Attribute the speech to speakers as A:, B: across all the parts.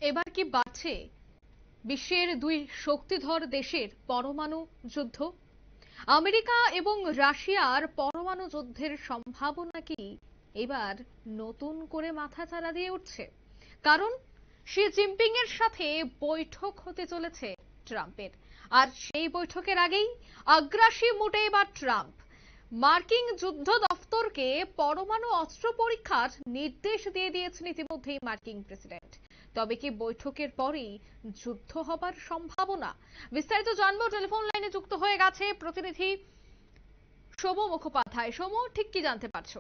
A: এবার কি বাড়ছে বিশ্বের দুই শক্তিধর দেশের পরমাণু যুদ্ধ? আমেরিকা এবং রাশিয়ার পরমাণু যুদ্ধের সম্ভাবনা কি এবার নতুন করে মাথাচাড়া দিয়ে উঠছে? কারণ শি জিনপিং এর সাথে বৈঠক হতে চলেছে ট্রাম্পের, আর সেই বৈঠকের আগেই আগ্রাসী মুডে এবার ট্রাম্প মার্কিন যুদ্ধ দফতরকে পরমাণু অস্ত্র পরীক্ষার নির্দেশ দিয়ে দিয়েছেন ইতিমধ্যেই মার্কিন প্রেসিডেন্ট। তবে কি বৈঠকের পরেই যুদ্ধ হবার সম্ভাবনা? বিস্তারিত জানবো। টেলিফোন লাইনে যুক্ত হয়ে গেছে প্রতিনিধি সৌম মুখোপাধ্যায়। সৌম, ঠিক কি জানতে পারছো?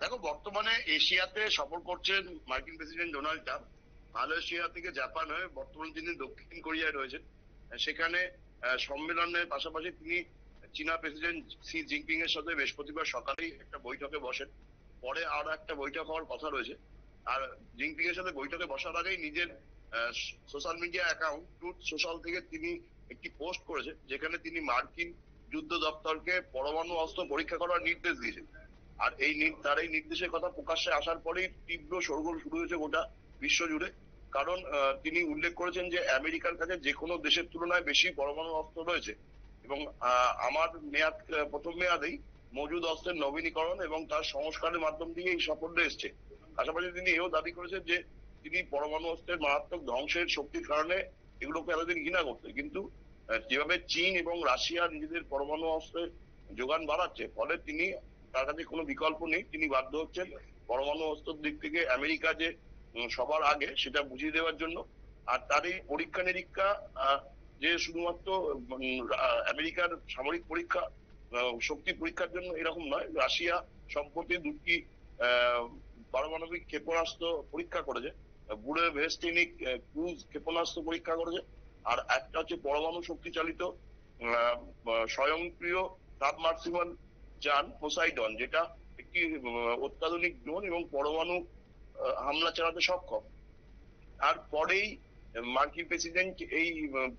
B: দেখো, বর্তমানে এশিয়াতে সফর করছেন মার্কিন প্রেসিডেন্ট ডোনাল্ড ট্রাম্প। মালয়েশিয়া থেকে জাপান হয়ে বর্তমানে তিনি দক্ষিণ কোরিয়ায় রয়েছেন। সেখানে সম্মেলনের পাশাপাশি তিনি চীনা প্রেসিডেন্ট শি জিনপিং এর সাথে বৃহস্পতিবার সকালেই একটা বৈঠকে বসেন। পরে আরো একটা বৈঠক হওয়ার কথা রয়েছে। আর জিনপিং এর সাথে বৈঠকে বসার আগেই নিজের social media account truth social থেকে তিনি একটি পোস্ট করেছেন, যেখানে তিনি মার্কিন যুদ্ধ দপ্তরকে পরমাণু অস্ত্র পরীক্ষা করার নির্দেশ দিয়েছেন। আর তার এই নির্দেশের কথা প্রকাশ্যে আসার পরেই তীব্র শোরগোল শুরু হয়েছে গোটা বিশ্ব জুড়ে। কারণ তিনি উল্লেখ করেছেন যে আমেরিকার কাছে যে কোনো দেশের তুলনায় বেশি পরমাণু অস্ত্র রয়েছে এবং আমার প্রথম মেয়াদেই মজুদ অস্ত্রের নবীনীকরণ এবং তার সংস্কারের মাধ্যম দিয়ে এই সাফল্য এসছে। পাশাপাশি তিনি এও দাবি করেছেন যে তিনি পরমাণু অস্ত্রের মারাত্মক ধ্বংসের শক্তির কারণে এগুলোকে এতদিন ঘৃণা করতেন, কিন্তু যেভাবে চীন এবং রাশিয়া নিজেদের পরমাণু অস্ত্রের যোগান বাড়াচ্ছে, ফলে তিনি তার কাছে কোনো বিকল্প নেই, তিনি বাধ্য হচ্ছেন পরমাণু অস্ত্রের দিক থেকে আমেরিকা যে সবার আগে সেটা বুঝিয়ে দেওয়ার জন্য। আর তার এই পরীক্ষা নিরীক্ষা যে শুধুমাত্র আমেরিকার সামরিক পরীক্ষা শক্তি পরীক্ষার জন্য এরকম নয়। রাশিয়া সম্প্রতি দুটি পারমাণবিক ক্ষেপণাস্ত্র পরীক্ষা করেছে, বুরেভেস্টিনিক ক্রুজ ক্ষেপণাস্ত্র পরীক্ষা করেছে। আর একটা হচ্ছে পরমাণু শক্তি চালিত স্বয়ংক্রিয় সাবমার্সিবল যান পোসাইডন, যেটা একটি অত্যাধুনিক ড্রোন এবং পরমাণু হামলা চালাতে সক্ষম। তারপরেই মার্কিন প্রেসিডেন্ট এই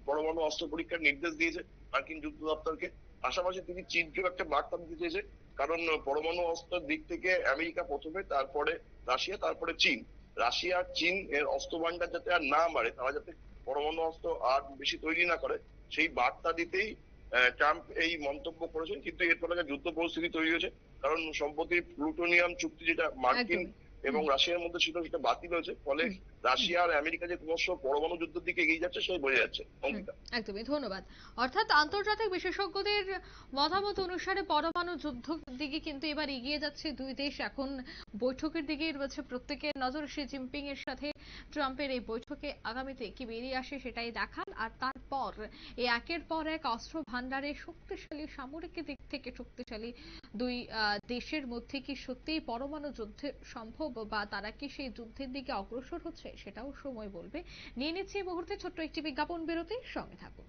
B: পরমাণু অস্ত্র পরীক্ষার নির্দেশ দিয়েছে মার্কিন যুদ্ধ দপ্তরকে। পাশাপাশি তিনি চীনকেও একটা বার্তা দিতে চেয়েছে, কারণ পরমাণু অস্ত্রের দিক থেকে আমেরিকা প্রথমে, তারপরে রাশিয়া, তারপরে চীন। রাশিয়া আর চীন এর অস্ত্র ভান্ডার যাতে আর না বাড়ে, তারা যাতে পরমাণু অস্ত্র আর বেশি তৈরি না করে, সেই বার্তা দিতেই ট্রাম্প এই মন্তব্য করেছেন। কিন্তু এর ফলে যুদ্ধ পরিস্থিতি তৈরি হয়েছে, কারণ সম্প্রতি প্লুটোনিয়াম চুক্তি যেটা মার্কিন এবং রাশিয়ার মধ্যে ছিল সেটা বাতিল হয়েছে। ফলে রাশিয়া আর আমেরিকা যে ক্রমশ পরমাণু যুদ্ধের দিকে এগিয়ে যাচ্ছে সেই বোঝা যাচ্ছে।
A: একদমই, ধন্যবাদ। অর্থাৎ আন্তর্জাতিক বিশেষজ্ঞদের মতামত অনুসারে পরমাণু যুদ্ধ দিকে কিন্তু এবার এগিয়ে যাচ্ছে দুই দেশ। এখন বৈঠকের দিকে রয়েছে প্রত্যেকের নজর। শি জিনপিং এর সাথে ট্রাম্পের এই বৈঠকে আগামীতে কি বেরিয়ে আসে সেটাই দেখার। আর তারপর এই একের পর এক অস্ত্র ভান্ডারে শক্তিশালী, সামরিক দিক থেকে শক্তিশালী দুই দেশের মধ্যে কি সত্যিই পরমাণু যুদ্ধ সম্ভব, বা তারা কি সেই যুদ্ধের দিকে অগ্রসর হচ্ছে, সেটাও সময় বলবে। নিয়ে নিচ্ছি এই মুহূর্তে ছোট্ট একটি বিজ্ঞাপন বিরতি, সঙ্গে থাকুন।